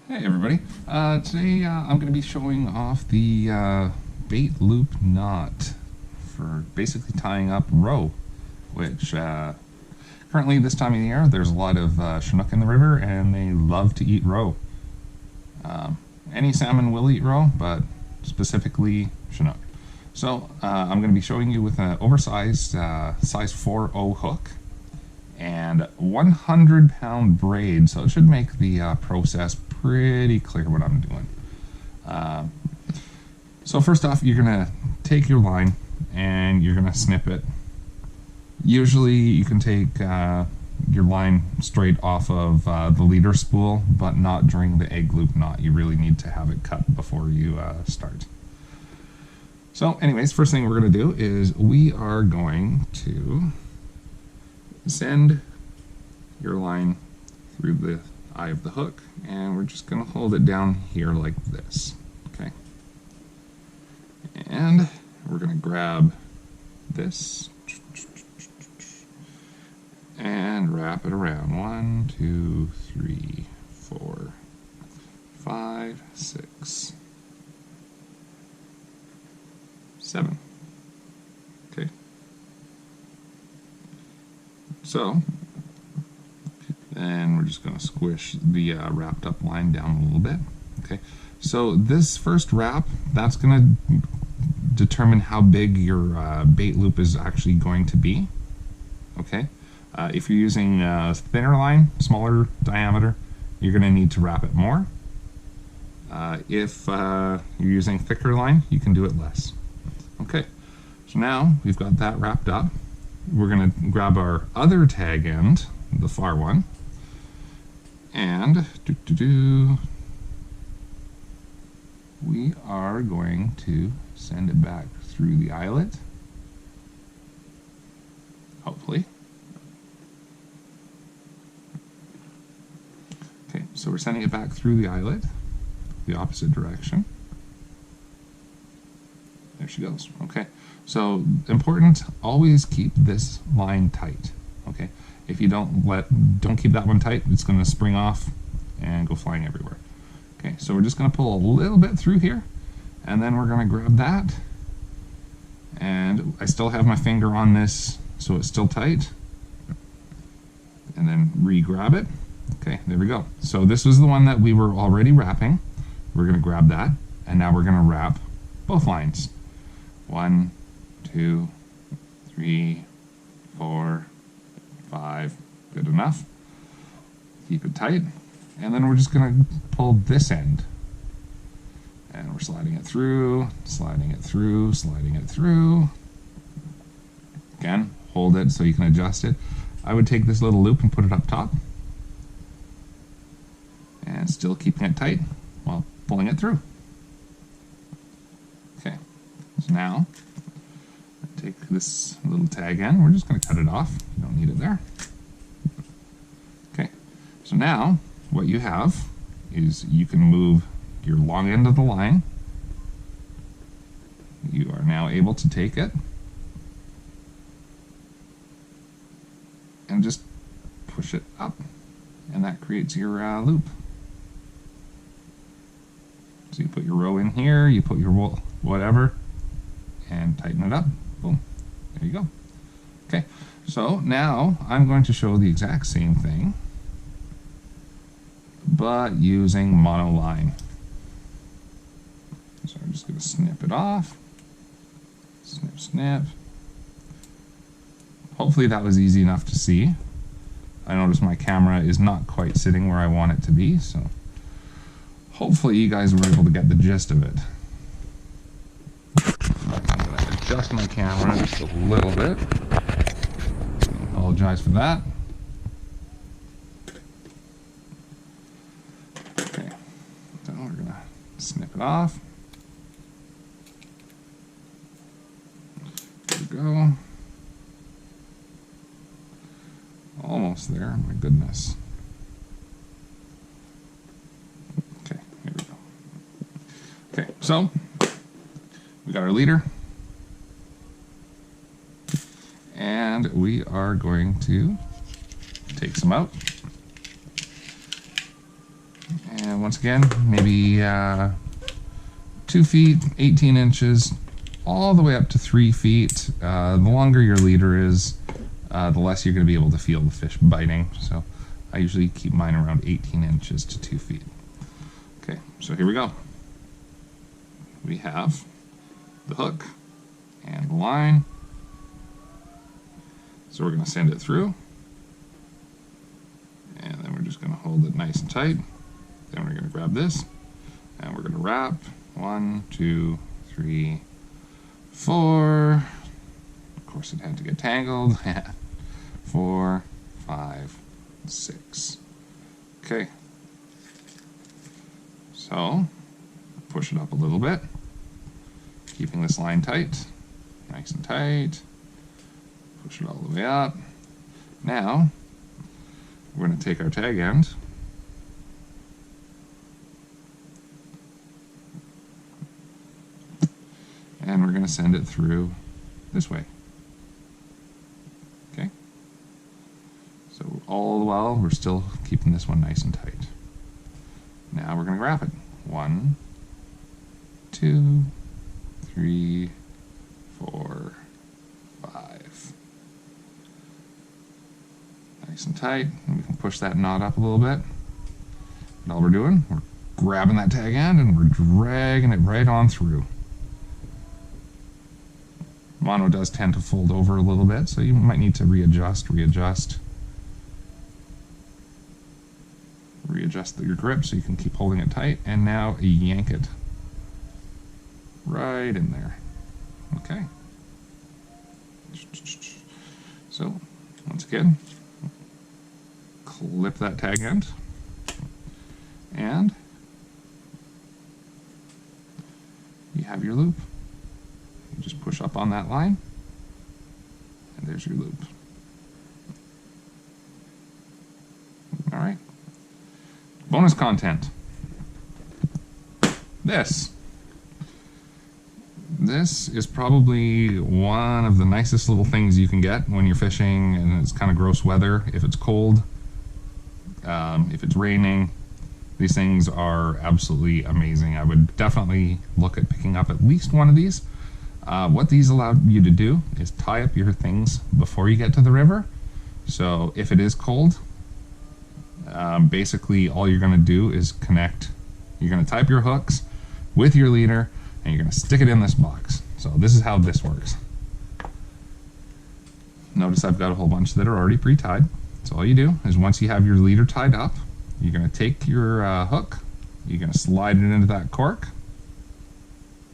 Hey everybody, today I'm going to be showing off the bait loop knot for basically tying up roe, which currently this time of the year there's a lot of Chinook in the river and they love to eat roe. Any salmon will eat roe, but specifically Chinook. So I'm going to be showing you with an oversized size 4.0 hook and 100-pound braid, so it should make the process pretty clear what I'm doing. So first off, you're gonna take your line and you're gonna snip it. Usually you can take your line straight off of the leader spool, but not during the egg loop knot. You really need to have it cut before you start. So anyways, first thing we're gonna do is we are going to send your line through the eye of the hook, and we're just going to hold it down here like this, okay? And we're going to grab this and wrap it around. 1, 2, 3, 4, 5, 6, 7. Okay. So then we're just going to squish the wrapped up line down a little bit. Okay, so this first wrap, that's going to determine how big your bait loop is actually going to be. Okay, if you're using a thinner line, smaller diameter, you're going to need to wrap it more. If you're using thicker line, you can do it less. Okay, so now we've got that wrapped up. We're going to grab our other tag end, the far one, and we are going to send it back through the eyelet, hopefully. Okay, so we're sending it back through the eyelet, the opposite direction. There she goes. Okay, so important, always keep this line tight. Okay, if you don't keep that one tight, it's going to spring off and go flying everywhere. Okay, so we're just going to pull a little bit through here, and then we're going to grab that, and I still have my finger on this so it's still tight, and then re-grab it. Okay, there we go. So this was the one that we were already wrapping. We're going to grab that, and now we're going to wrap both lines. 1, 2, 3, 4, 5, good enough. Keep it tight, and then we're just going to pull this end, and we're sliding it through, sliding it through, sliding it through. Again, hold it so you can adjust it. I would take this little loop and put it up top, and still keeping it tight while pulling it through. Okay, so now take this little tag end, we're just going to cut it off, you don't need it there. Okay, so now what you have is you can move your long end of the line. You are now able to take it and just push it up, and that creates your loop. So you put your roe in here, you put your whatever, and tighten it up. Boom. There you go. Okay, so now I'm going to show the exact same thing, but using monoline. So I'm just going to snip it off. Snip, snip. Hopefully that was easy enough to see. I noticed my camera is not quite sitting where I want it to be, so hopefully you guys were able to get the gist of it. I'm going to adjust my camera just a little bit. Apologize for that. Okay, so we're going to snip it off. There we go. Almost there, my goodness. Okay, here we go. Okay, so we got our leader, and we are going to take some out And once again, maybe 2 feet, 18 inches, all the way up to 3 feet. The longer your leader is, the less you're going to be able to feel the fish biting. So I usually keep mine around 18 inches to 2 feet. Okay, so here we go. We have the hook and the line. So we're going to send it through. And then we're just going to hold it nice and tight. Then we're going to grab this and we're going to wrap. 1, 2, 3, 4. Of course, it had to get tangled. 4, 5, 6. Okay. So, push it up a little bit, keeping this line tight, nice and tight. Push it all the way up. Now, we're going to take our tag end and we're going to send it through this way. Okay? So all the while, we're still keeping this one nice and tight. Now we're going to wrap it. 1, 2, 3, 4, 5. Nice and tight. And we can push that knot up a little bit. And all we're doing, we're grabbing that tag end and we're dragging it right on through. Mono does tend to fold over a little bit, so you might need to readjust your grip so you can keep holding it tight, and now yank it right in there. Okay. So, once again, clip that tag end, and you have your loop. You just push up on that line, and there's your loop. All right. Bonus content. This is probably one of the nicest little things you can get when you're fishing and it's kind of gross weather. If it's cold, if it's raining, these things are absolutely amazing. I would definitely look at picking up at least one of these. What these allow you to do is tie up your things before you get to the river. So if it is cold, basically all you're going to do is connect. You're going to tie up your hooks with your leader and you're going to stick it in this box. So this is how this works. Notice I've got a whole bunch that are already pre-tied. So all you do is once you have your leader tied up, you're going to take your hook, you're going to slide it into that cork,